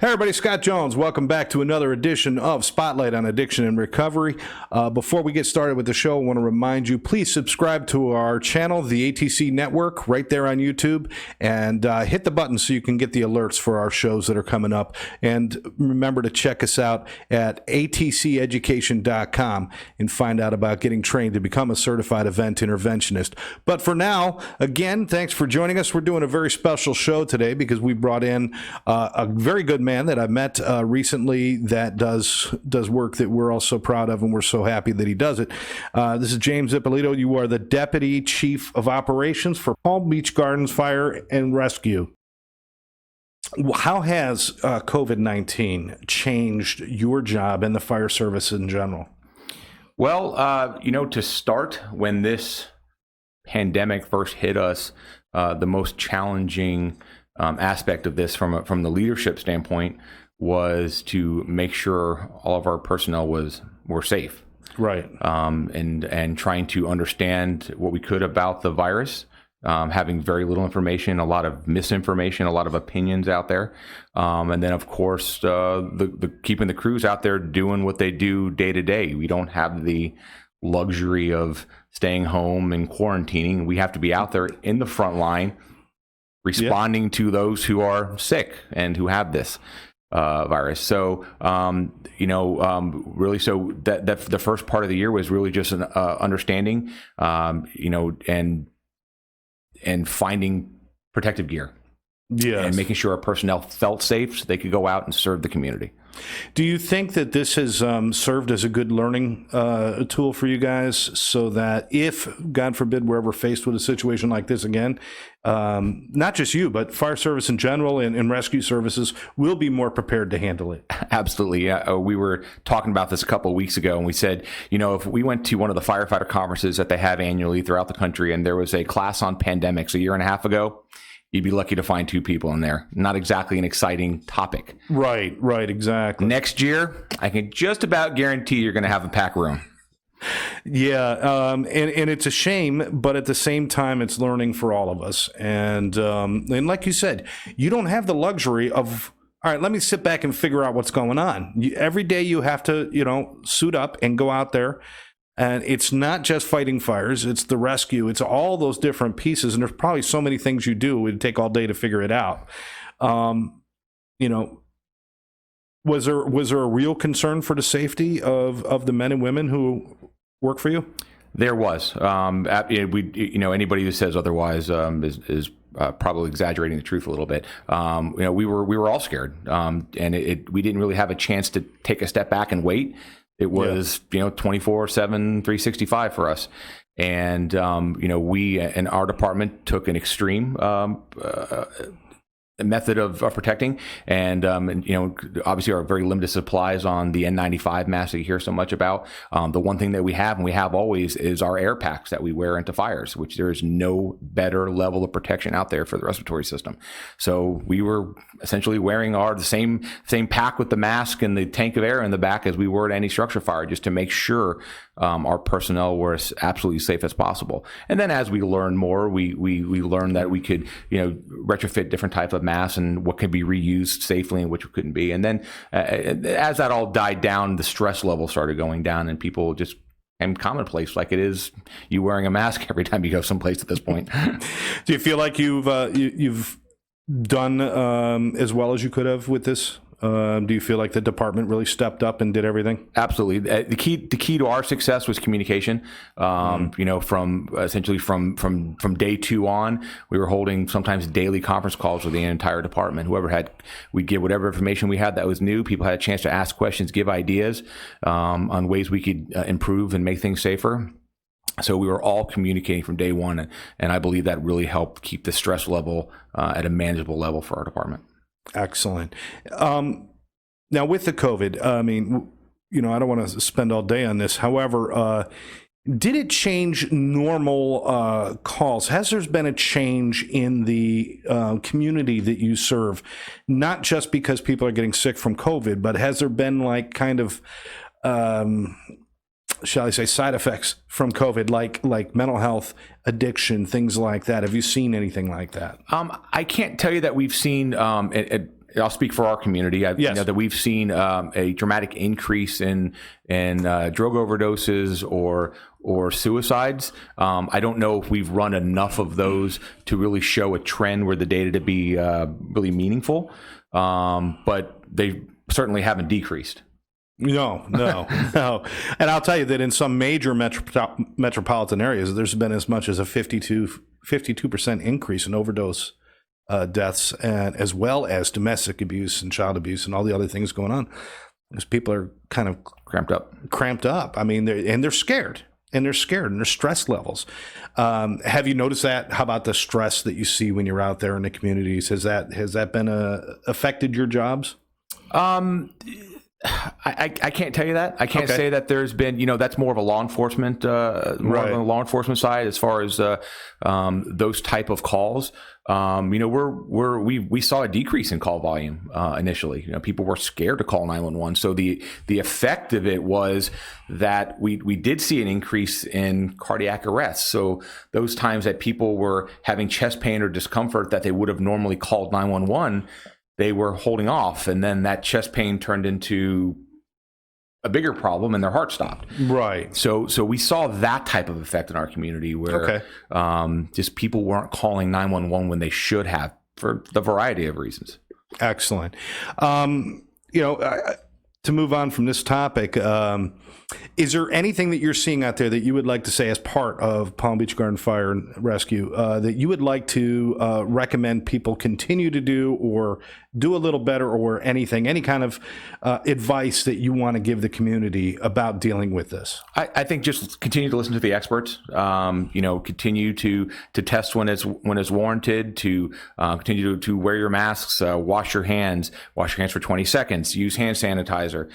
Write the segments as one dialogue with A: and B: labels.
A: Hey everybody, Scott Jones. Welcome back to another edition of Spotlight on Addiction and Recovery. Before we get started with the show, I want to remind you, please subscribe to our channel, the ATC Network, right there on YouTube, and hit the button so you can get the alerts for our shows that are coming up. And remember to check us out at atceducation.com and find out about getting trained to become a certified event interventionist. But for now, again, thanks for joining us. We're doing a very special show today because we brought in a very good man that I met recently that does work that we're all so proud of, and we're so happy that he does it. This is James Ippolito. You are the Deputy Chief of Operations for Palm Beach Gardens Fire and Rescue. How has COVID-19 changed your job and the fire service in general?
B: Well, to start, when this pandemic first hit us, the most challenging aspect of this from the leadership standpoint was to make sure all of our personnel were safe.
A: Right.
B: And trying to understand what we could about the virus, having very little information, a lot of misinformation, a lot of opinions out there. And then, of course, the keeping the crews out there doing what they do day to day. We don't have the luxury of staying home and quarantining. We have to be out there in the front line, responding to those who are sick and who have this virus. So, really, so that the first part of the year was really just an understanding, and finding protective gear.
A: Yes.
B: And making sure our personnel felt safe so they could go out and serve the community.
A: Do you think that this has served as a good learning tool for you guys so that if, God forbid, we're ever faced with a situation like this again, not just you, but fire service in general and rescue services will be more prepared to handle it?
B: Absolutely. We were talking about this a couple of weeks ago, and we said, if we went to one of the firefighter conferences that they have annually throughout the country, and there was a class on pandemics a year and a half ago, you'd be lucky to find 2 people in there. Not exactly an exciting topic.
A: Right, exactly.
B: Next year, I can just about guarantee you're going to have a packed room.
A: Yeah, and it's a shame, but at the same time, it's learning for all of us. And like you said, you don't have the luxury of, all right, let me sit back and figure out what's going on. Every day you have to, suit up and go out there. And it's not just fighting fires, it's the rescue, it's all those different pieces. And there's probably so many things you do, it would take all day to figure it out. Was there a real concern for the safety of the men and women who work for you?
B: There was. Anybody who says otherwise is probably exaggerating the truth a little bit. We were all scared, and we didn't really have a chance to take a step back and wait. It was, 24/7, 365 for us. And, we in our department took an extreme method of protecting. And obviously our very limited supplies on the N95 mask that you hear so much about. The one thing that we have, and we have always, is our air packs that we wear into fires, which there is no better level of protection out there for the respiratory system. So we were essentially wearing the same pack with the mask and the tank of air in the back as we were at any structure fire, just to make sure our personnel were as absolutely safe as possible. And then as we learned more, we learned that we could, retrofit different types of masks and what could be reused safely and which couldn't be. And then as that all died down, the stress level started going down, and people just became commonplace, like it is you wearing a mask every time you go someplace at this point.
A: Do you feel like you've done as well as you could have with this? Do you feel like the department really stepped up and did everything?
B: Absolutely. The key to our success was communication. From essentially from day 2 on, we were holding sometimes daily conference calls with the entire department. We'd give whatever information we had that was new. People had a chance to ask questions, give ideas on ways we could improve and make things safer. So we were all communicating from day 1, and I believe that really helped keep the stress level at a manageable level for our department.
A: Excellent. Now with the COVID, I don't want to spend all day on this. However, did it change normal calls? Has there been a change in the community that you serve? Not just because people are getting sick from COVID, but has there been shall I say, side effects from COVID, like mental health, addiction, things like that? Have you seen anything like that?
B: I can't tell you that we've seen I'll speak for our community. I
A: Yes.
B: know that we've seen a dramatic increase in drug overdoses or suicides. I don't know if we've run enough of those to really show a trend where the data to be really meaningful, but they certainly haven't decreased.
A: No. And I'll tell you that in some major metropolitan areas, there's been as much as a 52% increase in overdose deaths, and as well as domestic abuse and child abuse and all the other things going on, because people are kind of cramped up. I mean, they're scared. And their stress levels. Have you noticed that? How about the stress that you see when you're out there in the communities? Has that been affected your jobs?
B: I can't tell you that. I can't say that there's been, that's more of a law enforcement, on the law enforcement side as far as those type of calls. We saw a decrease in call volume initially. People were scared to call 911. So the effect of it was that we did see an increase in cardiac arrests. So those times that people were having chest pain or discomfort that they would have normally called 911, they were holding off, and then that chest pain turned into a bigger problem, and their heart stopped.
A: Right.
B: So we saw that type of effect in our community where just people weren't calling 911 when they should have for the variety of reasons.
A: Excellent. To move on from this topic, is there anything that you're seeing out there that you would like to say as part of Palm Beach Garden Fire and Rescue that you would like to recommend people continue to do or do a little better, or any kind of advice that you want to give the community about dealing with this?
B: I think just continue to listen to the experts. Continue to test when it's warranted. To continue to wear your masks, wash your hands for 20 seconds, use hand sanitizer.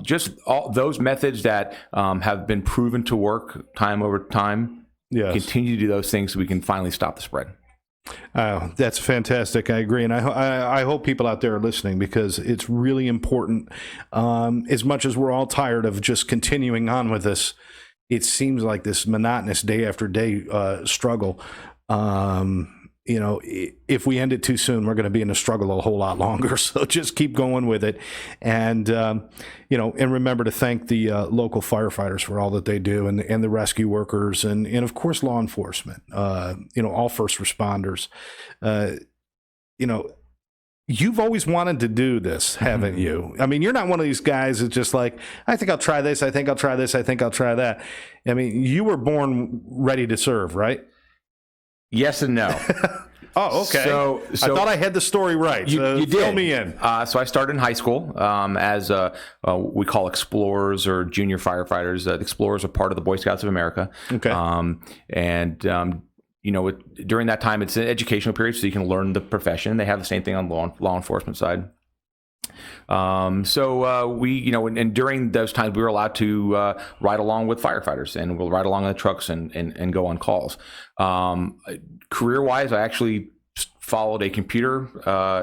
B: Just all those methods that have been proven to work time over time. Yes. Continue to do those things so we can finally stop the spread.
A: That's fantastic. I agree. And I hope people out there are listening, because it's really important. As much as we're all tired of just continuing on with this, it seems like this monotonous day after day struggle. If we end it too soon, we're going to be in a struggle a whole lot longer. So just keep going with it. And, and remember to thank the local firefighters for all that they do, and the rescue workers, and of course, law enforcement, all first responders. You've always wanted to do this, haven't you? I mean, you're not one of these guys that's just like, I think I'll try this. I think I'll try this. I think I'll try that. I mean, you were born ready to serve, right?
B: Yes and no.
A: Oh, okay. So I thought I had the story right.
B: You did.
A: Fill me in.
B: So I started in high school as we call explorers or junior firefighters. Explorers are part of the Boy Scouts of America. Okay. During that time, it's an educational period, so you can learn the profession. They have the same thing on law enforcement side. And during those times, we were allowed to ride along with firefighters, and we'll ride along on the trucks and go on calls. Career-wise, I actually followed a computer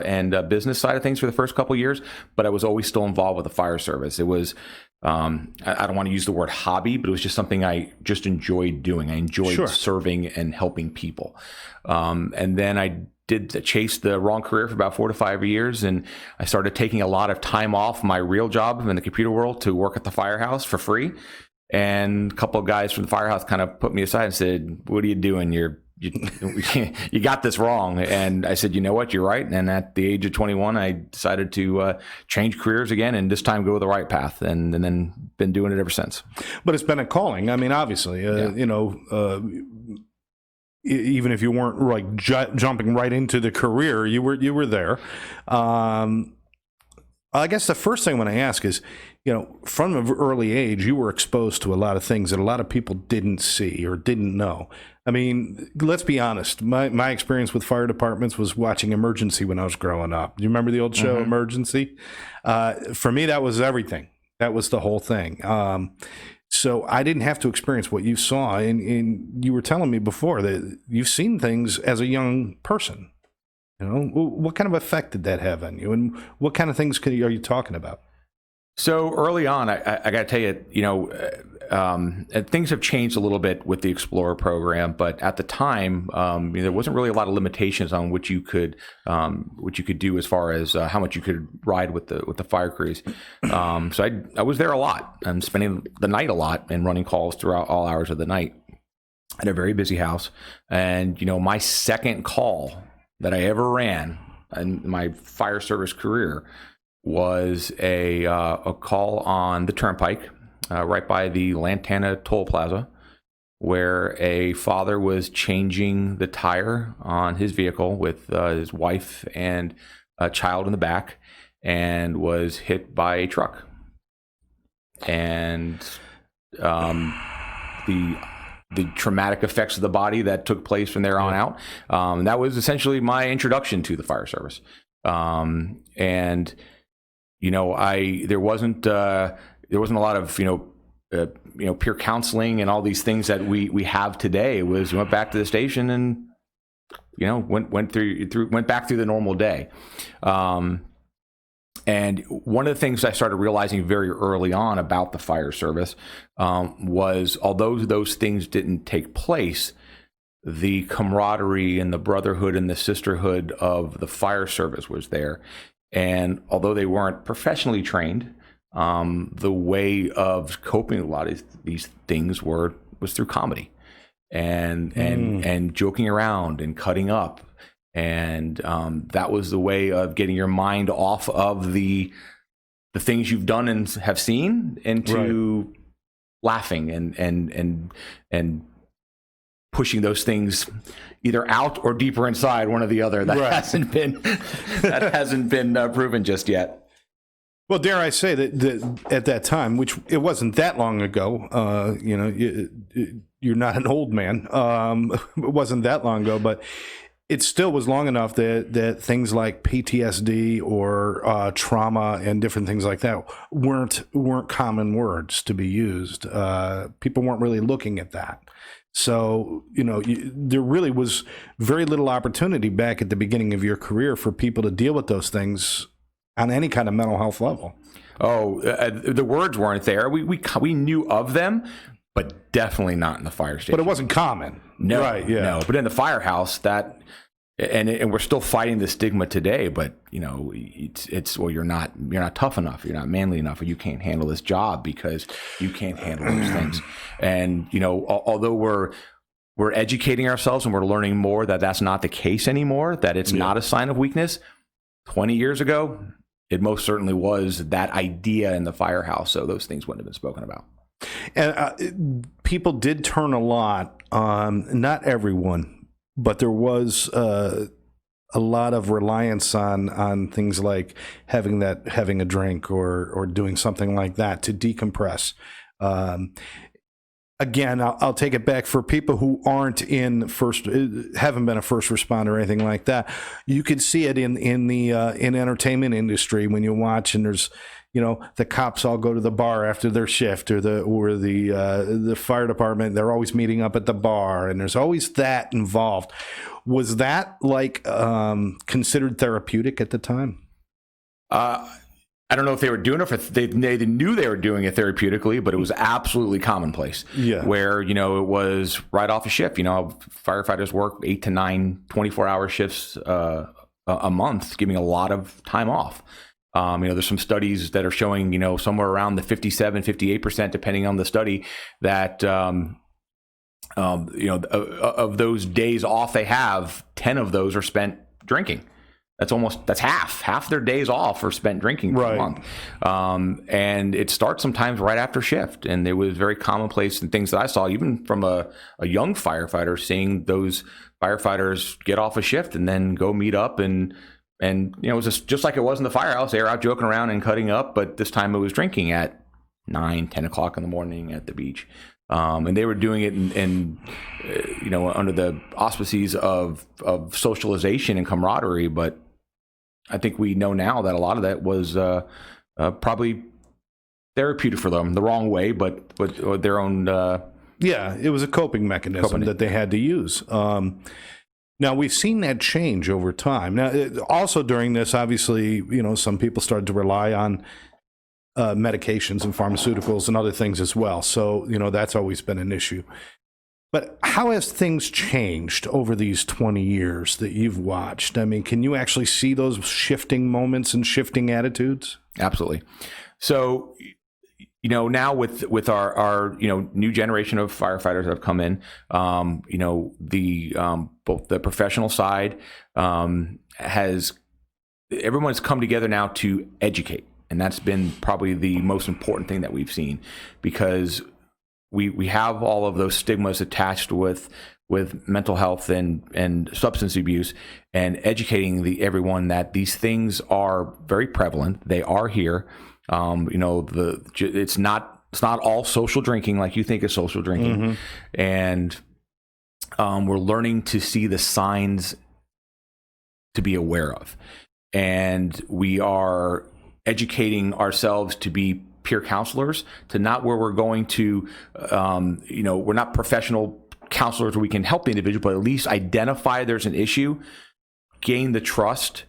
B: and business side of things for the first couple of years, but I was always still involved with the fire service. It was, I don't want to use the word hobby, but it was just something I just enjoyed doing. I enjoyed serving and helping people. And then I chased the wrong career for about 4 to 5 years, and I started taking a lot of time off my real job in the computer world to work at the firehouse for free. And a couple of guys from the firehouse kind of put me aside and said, "What are you doing? You got this wrong." And I said, "You know what? You're right." And at the age of 21, I decided to change careers again, and this time go the right path, and then been doing it ever since. But
A: it's been a calling. I mean, obviously, even if you weren't like jumping right into the career, you were there. I guess the first thing I want to ask is, from an early age, you were exposed to a lot of things that a lot of people didn't see or didn't know. I mean, let's be honest. My experience with fire departments was watching Emergency when I was growing up. Do you remember the old show, Emergency? For me, that was everything. That was the whole thing. So I didn't have to experience what you saw. And you were telling me before that you've seen things as a young person. What kind of effect did that have on you? And what kind of things are you talking about?
B: So early on, I got to tell you, and things have changed a little bit with the Explorer program, but at the time, there wasn't really a lot of limitations on what you could do as far as how much you could ride with the fire crews. So I was there a lot. I'm spending the night a lot and running calls throughout all hours of the night at a very busy house. And my second call that I ever ran in my fire service career was a call on the turnpike, right by the Lantana Toll Plaza, where a father was changing the tire on his vehicle with his wife and a child in the back, and was hit by a truck. And the traumatic effects of the body that took place from there on out. That was essentially my introduction to the fire service. And there wasn't a lot of peer counseling and all these things that we have today. It was, went back to the station and went back through the normal day. And one of the things I started realizing very early on about the fire service was, although those things didn't take place, the camaraderie and the brotherhood and the sisterhood of the fire service was there. And although they weren't professionally trained, the way of coping with a lot of these things was through comedy and joking around and cutting up. And that was the way of getting your mind off of the things you've done and have seen into laughing and pushing those things either out or deeper inside, one or the other. That hasn't been proven just yet.
A: Well, dare I say that at that time, which it wasn't that long ago, you're not an old man. It wasn't that long ago, but it still was long enough that things like PTSD or trauma and different things like that weren't common words to be used. People weren't really looking at that. So, there really was very little opportunity back at the beginning of your career for people to deal with those things on any kind of mental health level. Oh,
B: the words weren't there. We knew of them, but definitely not in the fire station.
A: But it wasn't common.
B: No,
A: right, yeah.
B: No. But in the firehouse, and we're still fighting the stigma today. But it's well, you're not tough enough. You're not manly enough, or you can't handle this job because you can't handle those things. And although we're educating ourselves and we're learning more that's not the case anymore. That it's not a sign of weakness. 20 years ago, it most certainly was that idea in the firehouse. So those things wouldn't have been spoken about.
A: And people did turn a lot on, not everyone, but there was a lot of reliance on things like having a drink or doing something like that to decompress. Again, I'll take it back for people who aren't haven't been a first responder or anything like that. You could see it in the entertainment industry when you watch, and there's the cops all go to the bar after their shift, or the fire department. They're always meeting up at the bar, and there's always that involved. Was that considered therapeutic at the time?
B: I don't know if they were doing it, they knew they were doing it therapeutically, but it was absolutely commonplace. Yeah. Where, it was right off a shift. Firefighters work 8 to 9, 24-hour shifts a month, giving a lot of time off. There's some studies that are showing, somewhere around the 57, 58%, depending on the study, that, of those days off they have, 10 of those are spent drinking. That's half their days off are spent drinking per month. And it starts sometimes right after shift. And it was very commonplace and things that I saw, even from a young firefighter, seeing those firefighters get off a shift and then go meet up and it was just like it was in the firehouse. They were out joking around and cutting up, but this time it was drinking at 9, 10 o'clock in the morning at the beach. And they were doing it in under the auspices of socialization and camaraderie. But I think we know now that a lot of that was probably therapeutic for them, the wrong way, but their own.
A: It was a coping mechanism that they had to use. Now, we've seen that change over time. Now, also during this, obviously, some people started to rely on medications and pharmaceuticals and other things as well. So, that's always been an issue. But how has things changed over these 20 years that you've watched? I mean, can you actually see those shifting moments and shifting attitudes?
B: Absolutely. So, now with our new generation of firefighters that have come in, both the professional side everyone's come together now to educate. And that's been probably the most important thing that we've seen, because we have all of those stigmas attached with mental health and substance abuse, and educating everyone that these things are very prevalent. They are here. It's not all social drinking like you think is social drinking. And we're learning to see the signs to be aware of. And we are educating ourselves to be peer counselors, to not where we're going to, we're not professional counselors where we can help the individual, but at least identify there's an issue, gain the trust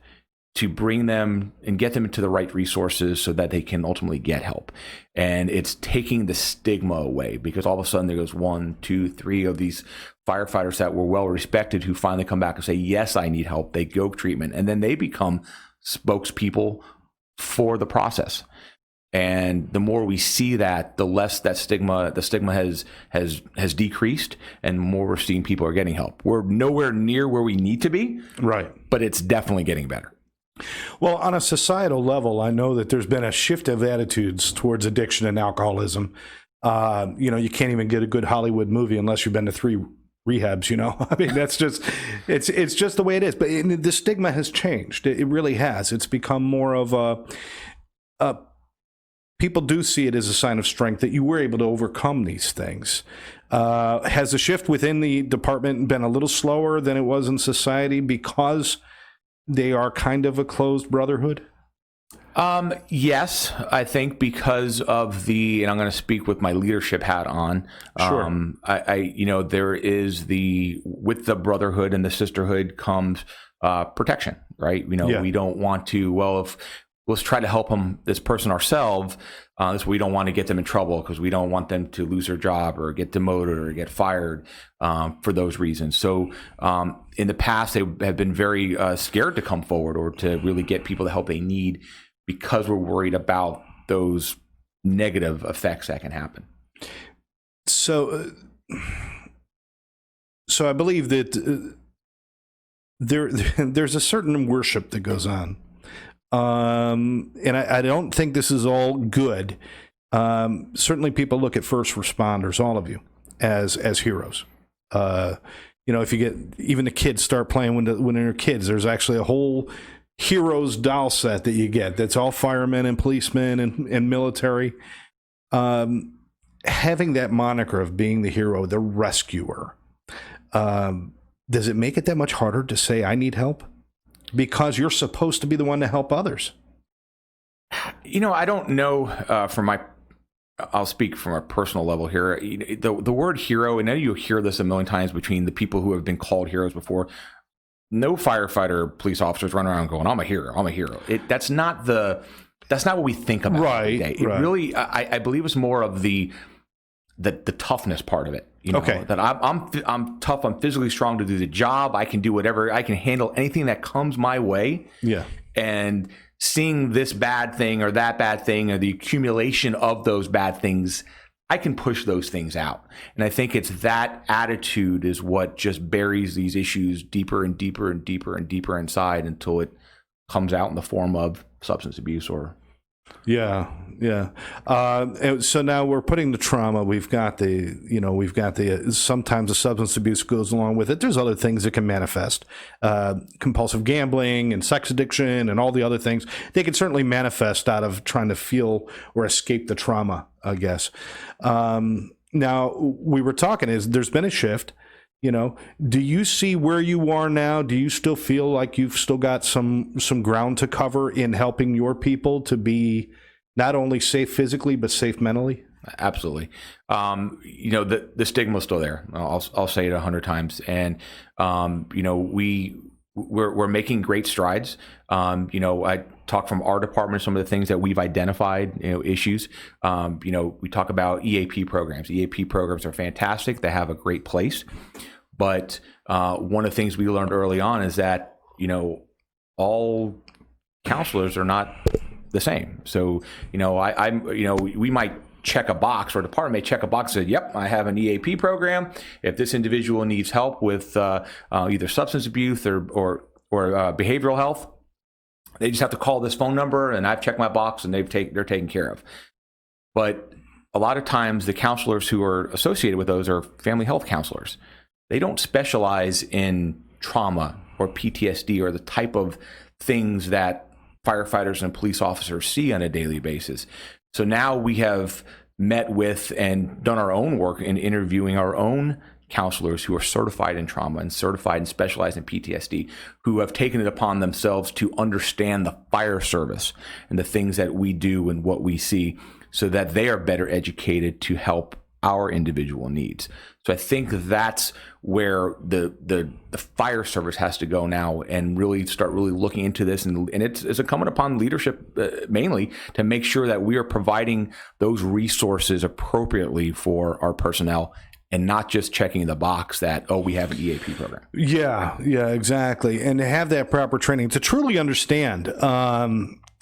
B: to bring them and get them into the right resources so that they can ultimately get help. And it's taking the stigma away, because all of a sudden there goes 1, 2, 3 of these firefighters that were well respected who finally come back and say, yes, I need help. They go treatment, and then they become spokespeople for the process. And the more we see that, the less the stigma has decreased, and more we're seeing people are getting help. We're nowhere near where we need to be,
A: right? But
B: it's definitely getting better.
A: Well, on a societal level, I know that there's been a shift of attitudes towards addiction and alcoholism. You can't even get a good Hollywood movie unless you've been to 3 rehabs, I mean, that's just, it's just the way it is. But the stigma has changed. It really has. It's become more of people do see it as a sign of strength that you were able to overcome these things. Has the shift within the department been a little slower than it was in society because they are kind of a closed brotherhood?
B: Yes, I think because of and I'm going to speak with my leadership hat on.
A: Sure.
B: There is with the brotherhood and the sisterhood comes protection, right? We don't want to, let's try to help this person ourselves. We don't want to get them in trouble, because we don't want them to lose their job or get demoted or get fired for those reasons. So in the past, they have been very scared to come forward or to really get people the help they need, because we're worried about those negative effects that can happen.
A: So I believe that there's a certain worship that goes on. And I don't think this is all good. Certainly people look at first responders, all of you, as heroes. If you get, even the kids start playing when they're kids, there's actually a whole heroes doll set that you get. That's all firemen and policemen and military. Having that moniker of being the hero, the rescuer, does it make it that much harder to say, I need help? Because you're supposed to be the one to help others.
B: I don't know I'll speak from a personal level here. The word hero, and I know you hear this a million times between the people who have been called heroes before. No firefighter, police officers run around going, I'm a hero. That's not what we think about every day. It really, I believe it's more of the toughness part of it.
A: Okay.
B: That I'm tough. I'm physically strong to do the job. I can do whatever. I can handle anything that comes my way.
A: Yeah.
B: And seeing this bad thing or that bad thing or the accumulation of those bad things, I can push those things out. And I think it's that attitude is what just buries these issues deeper and deeper and deeper and deeper inside until it comes out in the form of substance abuse or.
A: Yeah. So now we're putting the trauma. We've got sometimes the substance abuse goes along with it. There's other things that can manifest, compulsive gambling and sex addiction and all the other things. They can certainly manifest out of trying to feel or escape the trauma, I guess. Now we were talking there's been a shift. Do you see where you are now? Do you still feel like you've still got some ground to cover in helping your people to be not only safe physically, but safe mentally?
B: Absolutely. The stigma is still there. I'll say it 100 times. And, we're making great strides. talk from our department, some of the things that we've identified, issues. We talk about EAP programs. EAP programs are fantastic. They have a great place. But one of the things we learned early on is that, all counselors are not the same. So, we might check a box, or a department may check a box and say, yep, I have an EAP program. If this individual needs help with either substance abuse or behavioral health, they just have to call this phone number, and I've checked my box, and they're taken care of. But a lot of times the counselors who are associated with those are family health counselors. They don't specialize in trauma or PTSD or the type of things that firefighters and police officers see on a daily basis. So now we have met with and done our own work in interviewing our own counselors who are certified in trauma and certified and specialized in PTSD, who have taken it upon themselves to understand the fire service and the things that we do and what we see, so that they are better educated to help our individual needs. So I think that's where the fire service has to go now, and really start looking into this. And it's incumbent upon leadership mainly to make sure that we are providing those resources appropriately for our personnel, and not just checking the box that, we have an EAP program.
A: Yeah, exactly. And to have that proper training to truly understand.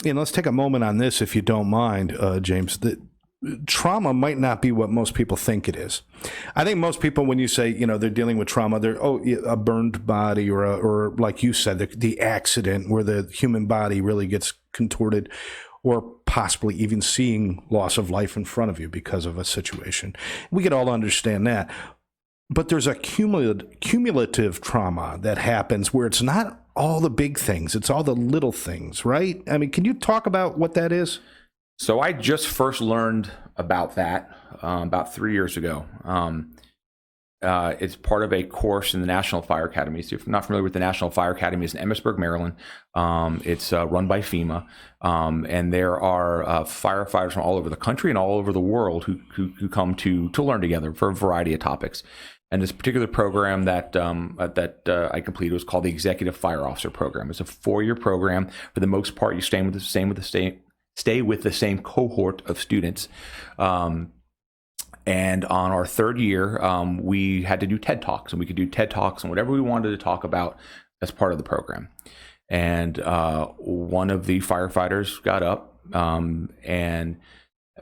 A: Let's take a moment on this, if you don't mind, James. That trauma might not be what most people think it is. I think most people, when you say, they're dealing with trauma, they're, a burned body, or like you said, the accident where the human body really gets contorted, or possibly even seeing loss of life in front of you because of a situation. We could all understand that. But there's a cumulative trauma that happens where it's not all the big things, it's all the little things, right? I mean, can you talk about what that is?
B: So I just first learned about that about 3 years ago. It's part of a course in the National Fire Academy. So if you're not familiar with the National Fire Academy, it's in Emmitsburg, Maryland. It's run by FEMA. And there are firefighters from all over the country and all over the world who come to learn together for a variety of topics. And this particular program that I completed was called the Executive Fire Officer Program. It's a 4-year program. For the most part, you stay with the same cohort of students. And on our 3rd year, we had to do TED Talks, and we could do TED Talks and whatever we wanted to talk about as part of the program. And one of the firefighters got up and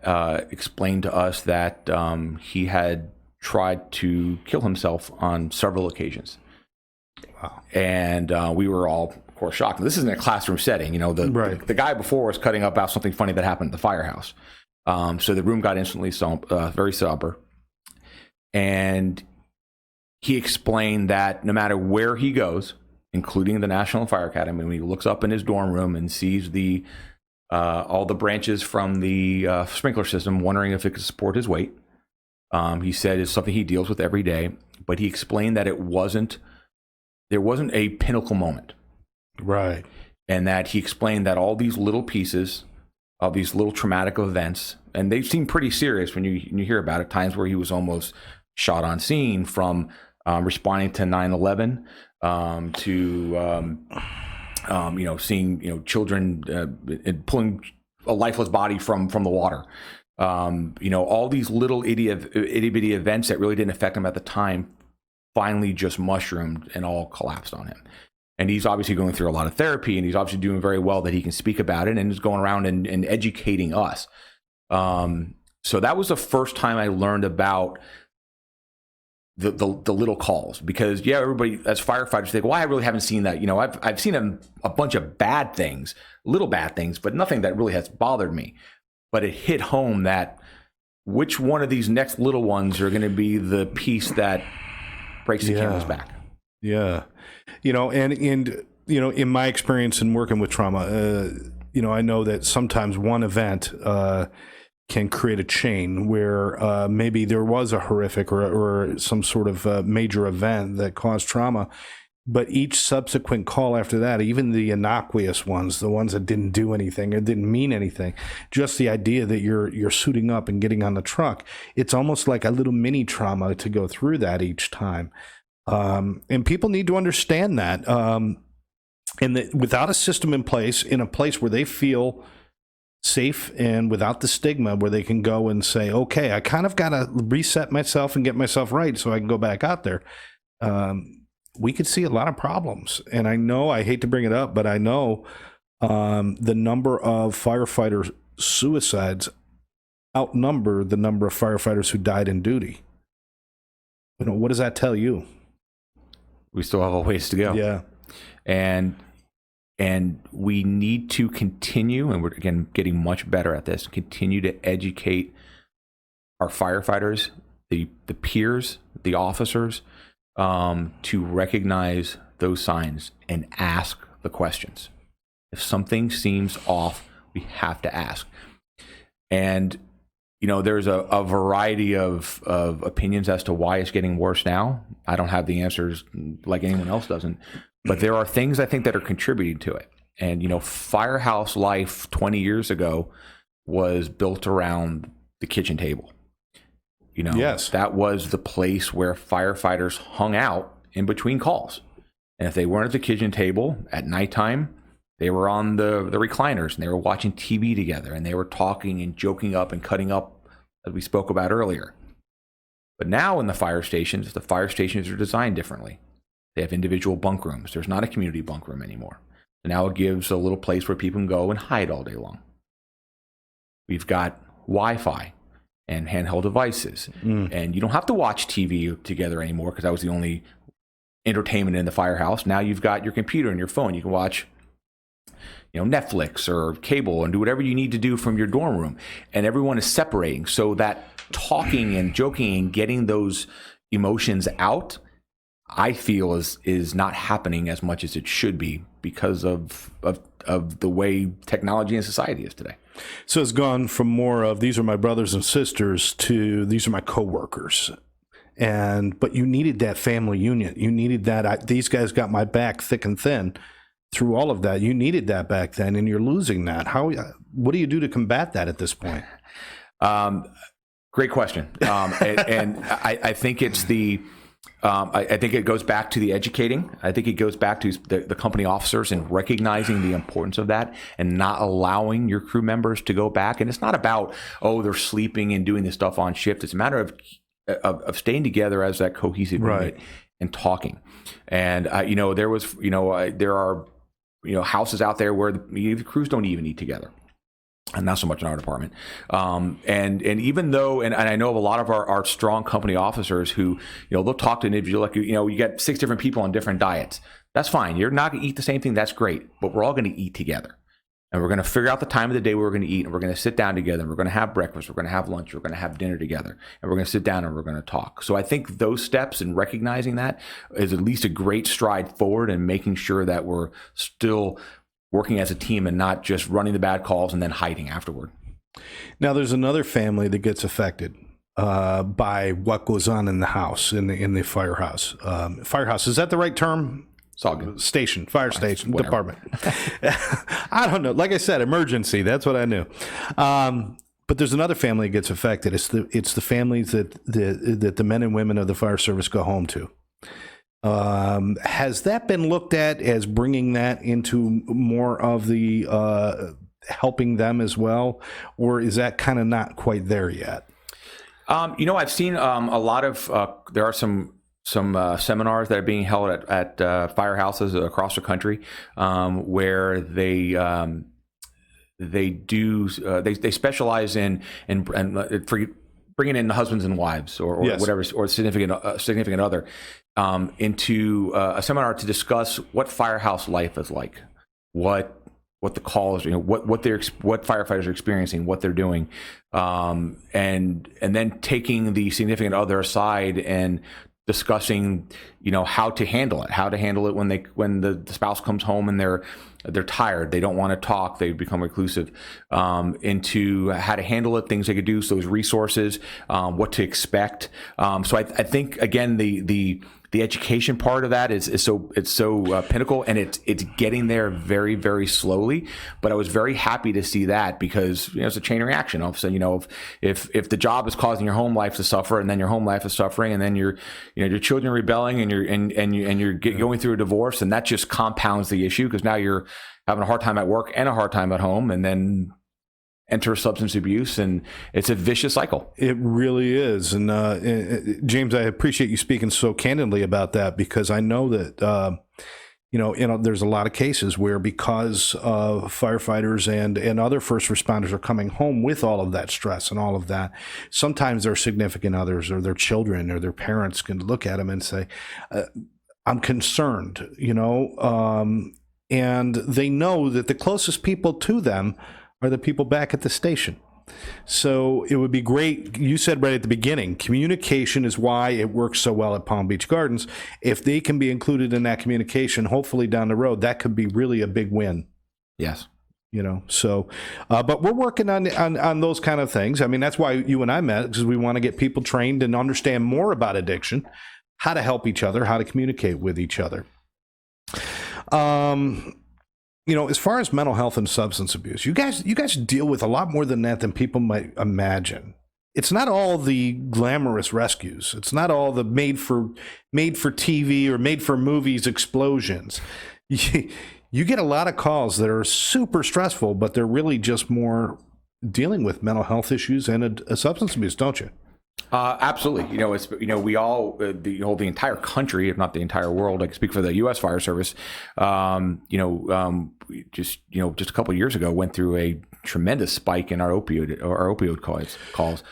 B: explained to us that he had tried to kill himself on several occasions. Wow. And we were all, of course, shocked. This isn't a classroom setting. The guy before was cutting up about something funny that happened at the firehouse. So the room got instantly very somber. And he explained that no matter where he goes, including the National Fire Academy, when he looks up in his dorm room and sees all the branches from the sprinkler system, wondering if it could support his weight, he said it's something he deals with every day. But he explained that there wasn't a pinnacle moment.
A: Right.
B: And that he explained that all these little pieces of these little traumatic events, and they seem pretty serious when you hear about it, times where he was almost shot on scene, from responding to 9/11 to seeing children pulling a lifeless body from the water. All these little itty bitty events that really didn't affect him at the time finally just mushroomed and all collapsed on him. And he's obviously going through a lot of therapy, and he's obviously doing very well that he can speak about it, and is going around and educating us. So that was the first time I learned about the little calls, because everybody as firefighters think, well, I really haven't seen that. I've seen a bunch of bad things, little bad things, but nothing that really has bothered me. But it hit home that which one of these next little ones are going to be the piece that breaks the camel's back.
A: Yeah. And in my experience in working with trauma, I know that sometimes one event can create a chain where maybe there was a horrific or some sort of major event that caused trauma, but each subsequent call after that, even the innocuous ones, the ones that didn't do anything or didn't mean anything, just the idea that you're suiting up and getting on the truck, it's almost like a little mini trauma to go through that each time. And people need to understand that. without a system in place, in a place where they feel safe and without the stigma, where they can go and say, okay, I kind of got to reset myself and get myself right so I can go back out there. We could see a lot of problems. And I know, I hate to bring it up, but I know the number of firefighter suicides outnumber the number of firefighters who died in duty. You know, what does that tell you?
B: We still have a ways to go.
A: Yeah.
B: And we need to continue, and we're, again, getting much better at this, continue to educate our firefighters, the peers, the officers, to recognize those signs and ask the questions. If something seems off, we have to ask. And, you know, there's a variety of opinions as to why it's getting worse now. I don't have the answers like anyone else doesn't. But there are things, I think, that are contributing to it. And, you know, firehouse life 20 years ago was built around the kitchen table. You know,
A: yes,
B: that was the place where firefighters hung out in between calls. And if they weren't at the kitchen table at nighttime, they were on the recliners and they were watching TV together and they were talking and joking up and cutting up, as we spoke about earlier. But now in the fire stations are designed differently. They have individual bunk rooms. There's not a community bunk room anymore. And now it gives a little place where people can go and hide all day long. We've got Wi-Fi and handheld devices. And you don't have to watch TV together anymore because that was the only entertainment in the firehouse. Now you've got your computer and your phone. You can watch, you know, Netflix or cable and do whatever you need to do from your dorm room. And everyone is separating so that talking and joking and getting those emotions out, I feel is not happening as much as it should be because of the way technology and society is today.
A: So it's gone from more of these are my brothers and sisters to these are my coworkers. But you needed that family union. You needed that. These guys got my back thick and thin through all of that. You needed that back then, and you're losing that. What do you do to combat that at this point?
B: Great question. And I think it's I think it goes back to the educating. I think it goes back to the company officers and recognizing the importance of that and not allowing your crew members to go back. And it's not about, oh, they're sleeping and doing this stuff on shift. It's a matter of staying together as that cohesive unit and talking. And, you know, there are, you know, houses out there where the crews don't even eat together. And not so much in our department. And even though, and I know of a lot of our strong company officers who, you know, they'll talk to an individual, like, you know, you got 6 different people on different diets. That's fine. You're not going to eat the same thing. That's great. But we're all going to eat together. And we're going to figure out the time of the day we're going to eat. And we're going to sit down together. And we're going to have breakfast. We're going to have lunch. We're going to have dinner together. And we're going to sit down and we're going to talk. So I think those steps and recognizing that is at least a great stride forward and making sure that we're still working as a team and not just running the bad calls and then hiding afterward.
A: Now, there's another family that gets affected by what goes on in the house, in the firehouse. Firehouse, is that the right term?
B: It's all good.
A: Station, fire station,
B: Whatever.
A: department. I don't know. Like I said, emergency. That's what I knew. But there's another family that gets affected. It's the families that the men and women of the fire service go home to. Has that been looked at as bringing that into more of the helping them as well, or is that kind of not quite there yet?
B: You know, I've seen a lot of there are some seminars that are being held at firehouses across the country where they specialize in for bringing in the husbands and wives or
A: Yes.
B: whatever, or significant other into a seminar to discuss what firehouse life is like, what the calls, you know, what firefighters are experiencing, what they're doing, and then taking the significant other aside and discussing, you know, how to handle it when the spouse comes home and they're they're tired, they don't want to talk, they become reclusive, into how to handle it, things they could do, so those resources, what to expect. So I think again the education part of that is so pinnacle, and it's getting there very, very slowly. But I was very happy to see that, because it's a chain reaction. All of a sudden, if the job is causing your home life to suffer, and then your home life is suffering, and then your children are rebelling, and you're going through a divorce, and that just compounds the issue, because now you're having a hard time at work and a hard time at home, and then enter substance abuse, and it's a vicious cycle.
A: It really is. And James, I appreciate you speaking so candidly about that, because I know that there's a lot of cases where, because firefighters and other first responders are coming home with all of that stress and all of that, sometimes their significant others or their children or their parents can look at them and say, I'm concerned, and they know that the closest people to them are the people back at the station. So it would be great. You said right at the beginning, communication is why it works so well at Palm Beach Gardens. If they can be included in that communication, hopefully down the road, that could be really a big win.
B: Yes.
A: So, but we're working on those kind of things. I mean, that's why you and I met, because we want to get people trained and understand more about addiction, how to help each other, how to communicate with each other. As far as mental health and substance abuse, you guys deal with a lot more than that than people might imagine. It's not all the glamorous rescues. It's not all the made for TV or made for movies explosions. You get a lot of calls that are super stressful, but they're really just more dealing with mental health issues and a substance abuse, don't you?
B: Absolutely. We all, the entire country, if not the entire world, I can speak for the U.S. Fire Service, just a couple of years ago went through a tremendous spike in our opioid calls,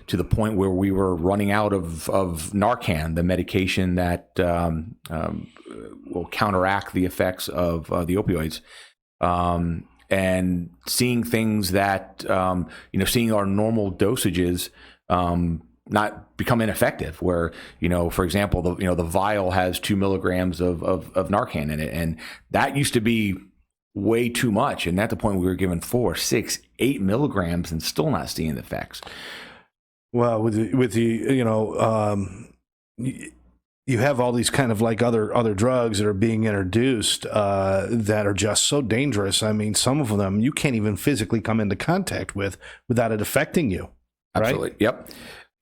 B: to the point where we were running out of Narcan, the medication that will counteract the effects of the opioids. And seeing things that, seeing our normal dosages not become ineffective, where, for example, the vial has 2 milligrams of Narcan in it. And that used to be way too much. And at the point we were given 4, 6, 8 milligrams and still not seeing the effects.
A: Well, you have all these kind of like other drugs that are being introduced that are just so dangerous. I mean, some of them you can't even physically come into contact with without it affecting you.
B: Absolutely. Right? Yep.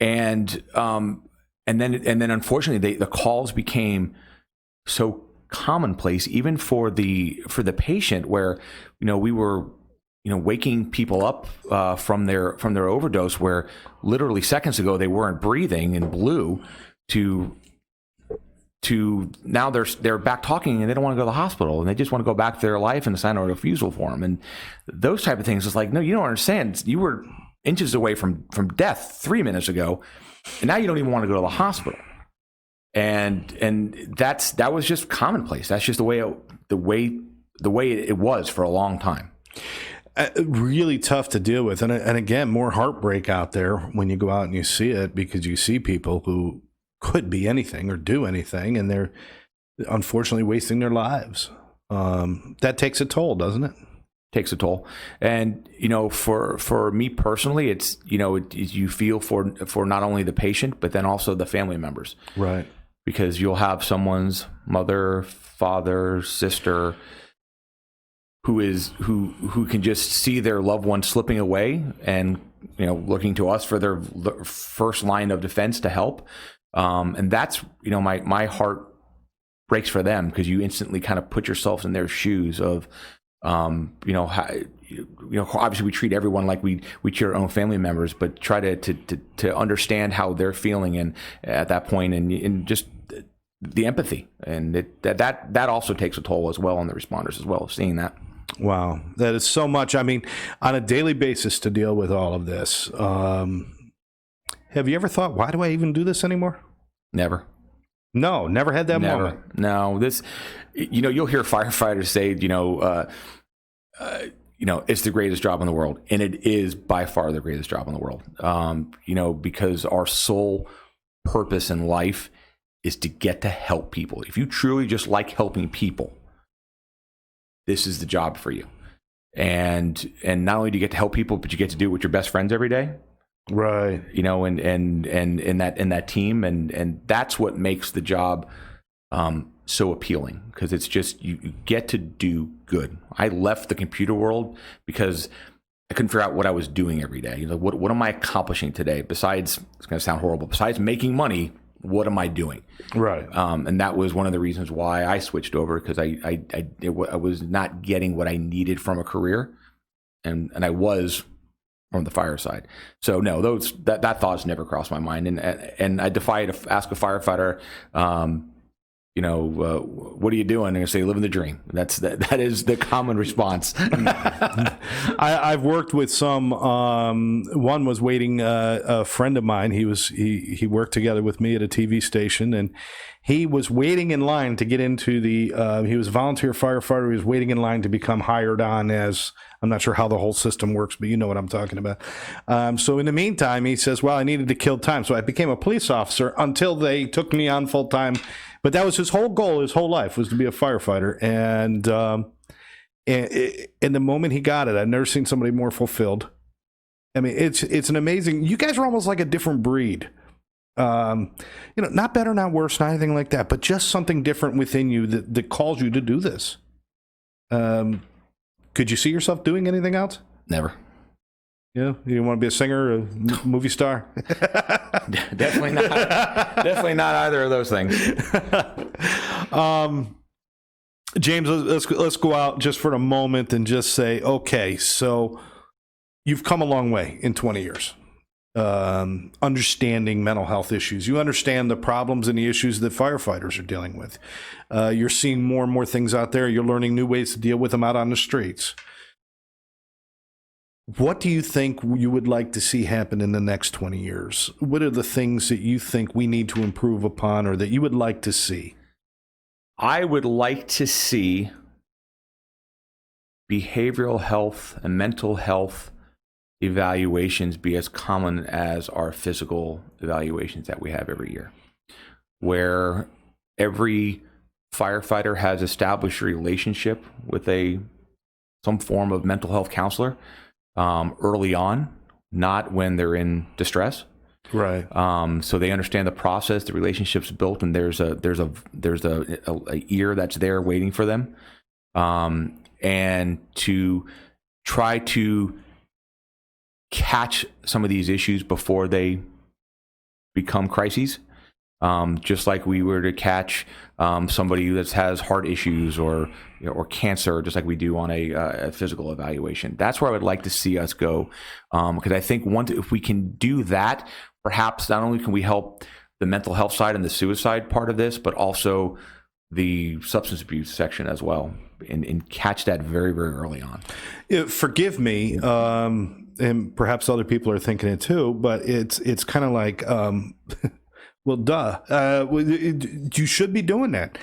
B: And then unfortunately the calls became so commonplace, even for the patient, where we were waking people up from their overdose, where literally seconds ago they weren't breathing and blue, to now they're back talking and they don't want to go to the hospital and they just want to go back to their life and sign a refusal form. And those type of things, is like, no, you don't understand. You were inches away from death 3 minutes ago, and now you don't even want to go to the hospital. And that was just commonplace. That's just the way it was for a long time.
A: Really tough to deal with, and again, more heartbreak out there when you go out and you see it, because you see people who could be anything or do anything, and they're unfortunately wasting their lives. That takes a toll, doesn't it?
B: Takes a toll. And for me personally, it's you feel for not only the patient, but then also the family members,
A: right?
B: Because you'll have someone's mother, father, sister who can just see their loved one slipping away, and looking to us for their first line of defense to help. And that's my heart breaks for them, because you instantly kind of put yourself in their shoes of obviously we treat everyone like we treat our own family members, but try to understand how they're feeling, and at that point, and just the empathy, and that also takes a toll as well on the responders as well, seeing that.
A: Wow, that is so much. I mean, on a daily basis to deal with all of this. Have you ever thought, why do I even do this anymore?
B: Never.
A: No, never had that
B: Never.
A: moment.
B: No, you'll hear firefighters say, it's the greatest job in the world. And it is by far the greatest job in the world. Because our sole purpose in life is to get to help people. If you truly just like helping people, this is the job for you. And not only do you get to help people, but you get to do it with your best friends every day.
A: Right.
B: You know, and in that team, and that's what makes the job so appealing, because it's just you get to do good. I left the computer world because I couldn't figure out what I was doing every day. You know, what am I accomplishing today? Besides, it's going to sound horrible, besides making money, what am I doing?
A: Right.
B: And that was one of the reasons why I switched over, because I was not getting what I needed from a career, and I was from the fire side. So no, that thoughts never crossed my mind. And I defy to ask a firefighter, you know, what are you doing? And I say, living the dream. That is the common response.
A: I've worked with some. One was waiting. A friend of mine. He worked together with me at a TV station, and he was waiting in line to get into the. He was a volunteer firefighter. He was waiting in line to become hired on as. I'm not sure how the whole system works, but you know what I'm talking about. So in the meantime, he says, well, I needed to kill time. So I became a police officer until they took me on full time. But that was his whole goal, his whole life, was to be a firefighter. And in the moment he got it, I've never seen somebody more fulfilled. I mean, it's an amazing, you guys are almost like a different breed. You know, not better, not worse, not anything like that, but just something different within you that calls you to do this. Could you see yourself doing anything else?
B: Never.
A: Yeah, you want to be a singer, a movie star?
B: Definitely not. Definitely not either of those things.
A: James, let's go out just for a moment and just say, okay, so you've come a long way in 20 years. Understanding mental health issues. You understand the problems and the issues that firefighters are dealing with. You're seeing more and more things out there. You're learning new ways to deal with them out on the streets. What do you think you would like to see happen in the next 20 years? What are the things that you think we need to improve upon, or that you would like to see?
B: I would like to see behavioral health and mental health evaluations be as common as our physical evaluations that we have every year, where every firefighter has established a relationship with some form of mental health counselor early on, not when they're in distress.
A: Right.
B: So they understand the process, the relationship's built, and there's a ear that's there waiting for them, and to try to catch some of these issues before they become crises. Just like we were to catch somebody that has heart issues or cancer, just like we do on a physical evaluation. That's where I would like to see us go, because I think if we can do that, perhaps not only can we help the mental health side and the suicide part of this, but also the substance abuse section as well, and catch that very, very early on.
A: Forgive me, and perhaps other people are thinking it too, but it's kind of like, well, duh. You should be doing that.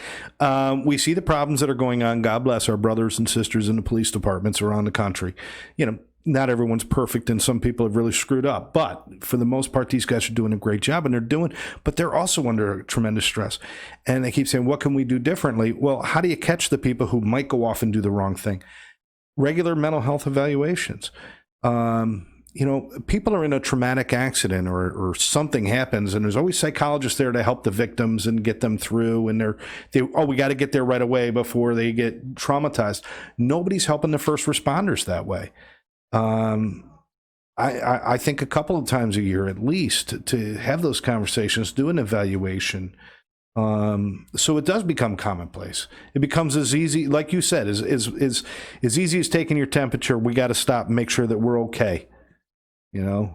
A: We see the problems that are going on. God bless our brothers and sisters in the police departments around the country. You know, not everyone's perfect, and some people have really screwed up. But for the most part, these guys are doing a great job, and but they're also under tremendous stress. And they keep saying, what can we do differently? Well, how do you catch the people who might go off and do the wrong thing? Regular mental health evaluations. You know, people are in a traumatic accident or something happens, and there's always psychologists there to help the victims and get them through. And we got to get there right away before they get traumatized. Nobody's helping the first responders that way. I think a couple of times a year at least to have those conversations, do an evaluation. So it does become commonplace. It becomes as easy, like you said, as easy as taking your temperature. We got to stop and make sure that we're okay. You know,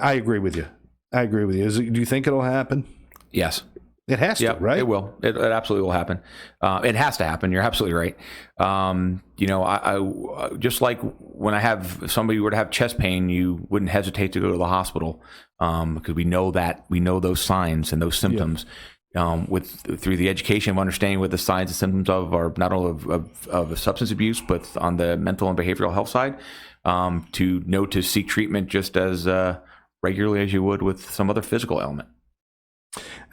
A: I agree with you. Do you think it'll happen?
B: Yes.
A: It has to, right?
B: It will. It absolutely will happen. It has to happen. You're absolutely right. You know, I just like when somebody were to have chest pain, you wouldn't hesitate to go to the hospital, because we know those signs and those symptoms. Yeah. Through the education of understanding what the signs and symptoms are not only of substance abuse, but on the mental and behavioral health side, to seek treatment just as regularly as you would with some other physical ailment.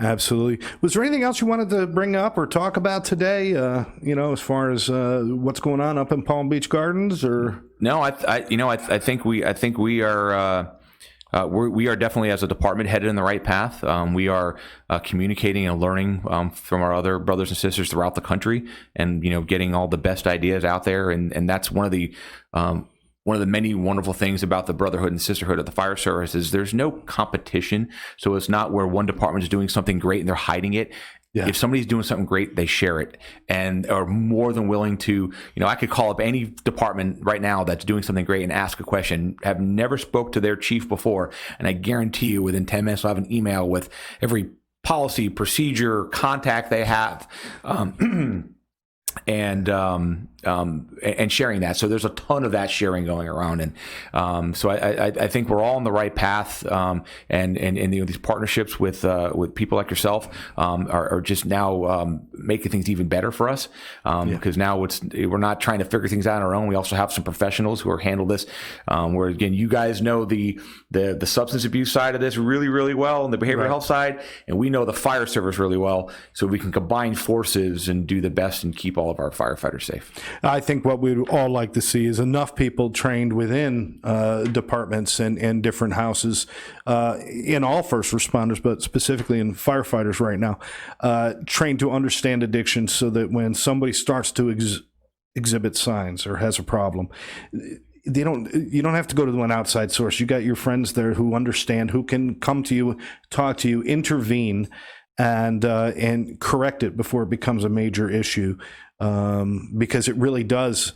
A: Absolutely. Was there anything else you wanted to bring up or talk about today? As far as what's going on up in Palm Beach Gardens, or
B: No, I think we are. We are definitely, as a department, headed in the right path. We are communicating and learning from our other brothers and sisters throughout the country, and getting all the best ideas out there. And that's one of the many wonderful things about the brotherhood and sisterhood of the fire service is there's no competition. So it's not where one department is doing something great and they're hiding it. Yeah. If somebody's doing something great, they share it and are more than willing to, I could call up any department right now that's doing something great and ask a question, have never spoke to their chief before. And I guarantee you within 10 minutes, I'll have an email with every policy, procedure, contact they have. And sharing that. So there's a ton of that sharing going around. And so I think we're all on the right path. And these partnerships with people like yourself are just now making things even better for us. Because now we're not trying to figure things out on our own. We also have some professionals who are handle this. Where again, you guys know the substance abuse side of this really, really well, and the behavioral health side, and we know the fire service really well. So we can combine forces and do the best and keep all of our firefighters safe.
A: I think what we'd all like to see is enough people trained within departments and different houses in all first responders, but specifically in firefighters right now, trained to understand addiction so that when somebody starts to exhibit signs or has a problem, you don't have to go to an outside source. You got your friends there who understand, who can come to you, talk to you, intervene, and correct it before it becomes a major issue. Because it really does,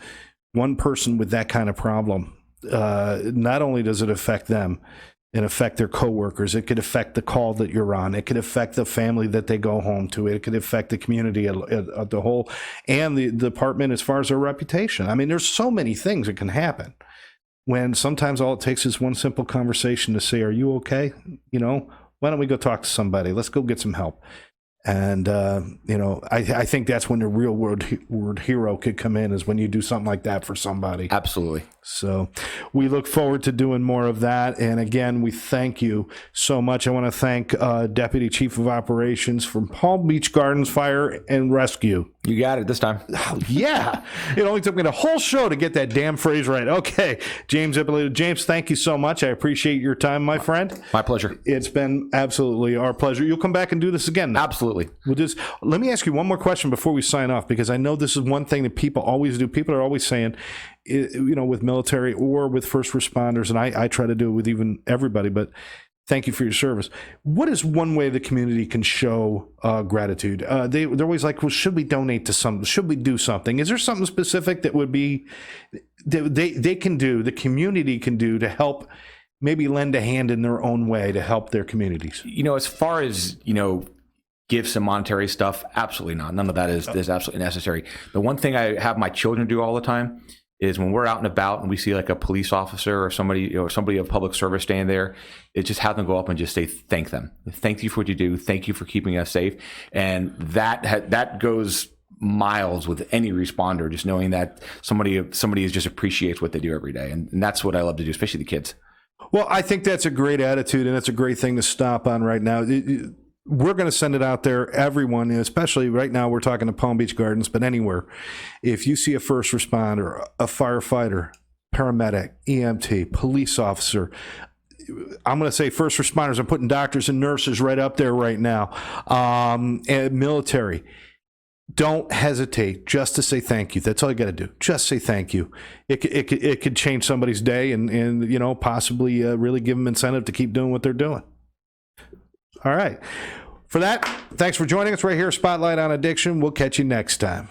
A: one person with that kind of problem, not only does it affect them and affect their coworkers, it could affect the call that you're on, it could affect the family that they go home to, it could affect the community at the whole, and the department as far as their reputation. I mean, there's so many things that can happen when sometimes all it takes is one simple conversation to say, are you okay? Why don't we go talk to somebody? Let's go get some help. And, I think that's when the real world hero could come in, is when you do something like that for somebody.
B: Absolutely.
A: So we look forward to doing more of that. And again, we thank you so much. I want to thank Deputy Chief of Operations from Palm Beach Gardens Fire and Rescue.
B: You got it this time.
A: Oh, yeah. It only took me the whole show to get that damn phrase right. Okay. James Ippolito. James, thank you so much. I appreciate your time, my friend.
B: My pleasure.
A: It's been absolutely our pleasure. You'll come back and do this again now.
B: Absolutely.
A: Let me ask you one more question before we sign off, because I know this is one thing that people always do. People are always saying, with military or with first responders, and I try to do it with even everybody, but thank you for your service. What is one way the community can show gratitude? They're always like, well, should we donate to something? Should we do something? Is there something specific that would be they can do, the community can do to help maybe lend a hand in their own way to help their communities?
B: As far as, give some monetary stuff, absolutely not. None of that is absolutely necessary. The one thing I have my children do all the time is when we're out and about and we see like a police officer or somebody of public service standing there, it's just have them go up and just say, thank them. Thank you for what you do. Thank you for keeping us safe. And that goes miles with any responder, just knowing that somebody just appreciates what they do every day. And that's what I love to do, especially the kids.
A: Well, I think that's a great attitude, and that's a great thing to stop on right now. We're going to send it out there, everyone, especially right now we're talking to Palm Beach Gardens, but anywhere. If you see a first responder, a firefighter, paramedic, EMT, police officer, I'm going to say first responders, I'm putting doctors and nurses right up there right now, and military, don't hesitate just to say thank you. That's all you got to do. Just say thank you. It could change somebody's day and possibly really give them incentive to keep doing what they're doing. All right. For that, thanks for joining us right here, Spotlight on Addiction. We'll catch you next time.